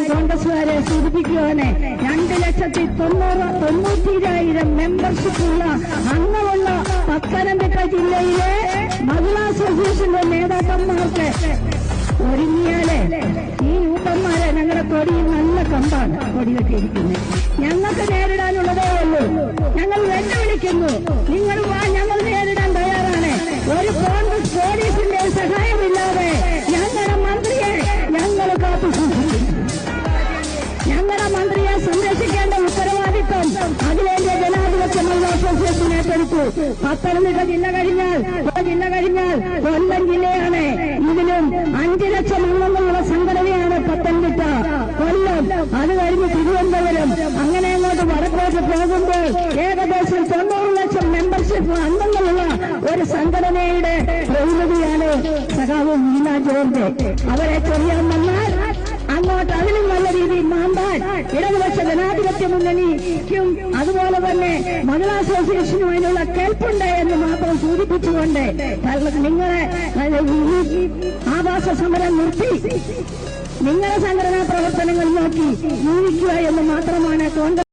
കോൺഗ്രസുകാരെ സൂചിപ്പിക്കുകയാണ്. 2,90,000 മെമ്പർഷിപ്പുള്ള അംഗമുള്ള പത്തനംതിട്ട ജില്ലയിലെ മഹിളാ അസോസിയേഷന്റെ നേതാക്കന്മാർക്ക് ഒരുങ്ങിയാലേ ഈ യൂത്തന്മാരെ ഞങ്ങളുടെ കൊടിയിൽ നല്ല കമ്പാണ് കൊടി കെട്ടിയിരിക്കുന്നത്. ഞങ്ങൾക്ക് നേരിടാനുള്ളതേ ഉള്ളൂ. ഞങ്ങൾ വെല്ലുവിളിക്കുന്നു. നിങ്ങൾ വാ, ഞങ്ങൾ നേരിടാൻ തയ്യാറാണ്. ഒരു കോൺഗ്രസ് പോലീസിന്റെ സഹായമില്ലാതെ ഞങ്ങളുടെ മന്ത്രിയെ ഞങ്ങൾ കാത്തുസൂക്ഷിക്കും. ഞങ്ങളുടെ മന്ത്രിയെ സംരക്ഷിക്കേണ്ട ഉത്തരവാദിത്വം അഖിലേന്ത്യാ ജനാധിപത്യ മഹിളാ അസോസിയേഷൻ ഏറ്റെടുത്തു. പത്തനംതിട്ട ജില്ല കഴിഞ്ഞാൽ കൊല്ലം ജില്ലയാണ്. ഇതിലും 5 ലക്ഷം അംഗങ്ങളുള്ള സംഘടനയാണ് പത്തനംതിട്ട, കൊല്ലം, അത് കഴിഞ്ഞ് തിരുവനന്തപുരം, അങ്ങനെ അങ്ങോട്ട് വടക്കോട്ട് പോകുമ്പോൾ ഏകദേശം 90 ലക്ഷം മെമ്പർഷിപ്പ് അംഗങ്ങളുള്ള ഒരു സംഘടനയുടെ പ്രതിനിധിയാണ് സഖാവ് വീണ ജോർജ്. അവരെ ചൊറിയാൻ വന്നാൽ അങ്ങോട്ട് അതിലും നല്ല രീതിയിൽ മാന്താൻ ഇടതുപക്ഷ ജനാധിപത്യ മുന്നണിക്കും അതുപോലെ തന്നെ മഹിളാ അസോസിയേഷനും അതിനുള്ള കേൾപ്പുണ്ട് എന്ന് മാത്രം സൂചിപ്പിച്ചുകൊണ്ട് നിങ്ങളെ ആവാസ സമരം നിർത്തി നിങ്ങളുടെ സംഘടനാ പ്രവർത്തനങ്ങൾ നോക്കി ജീവിക്കുക എന്ന് മാത്രമാണ് കോൺഗ്രസ്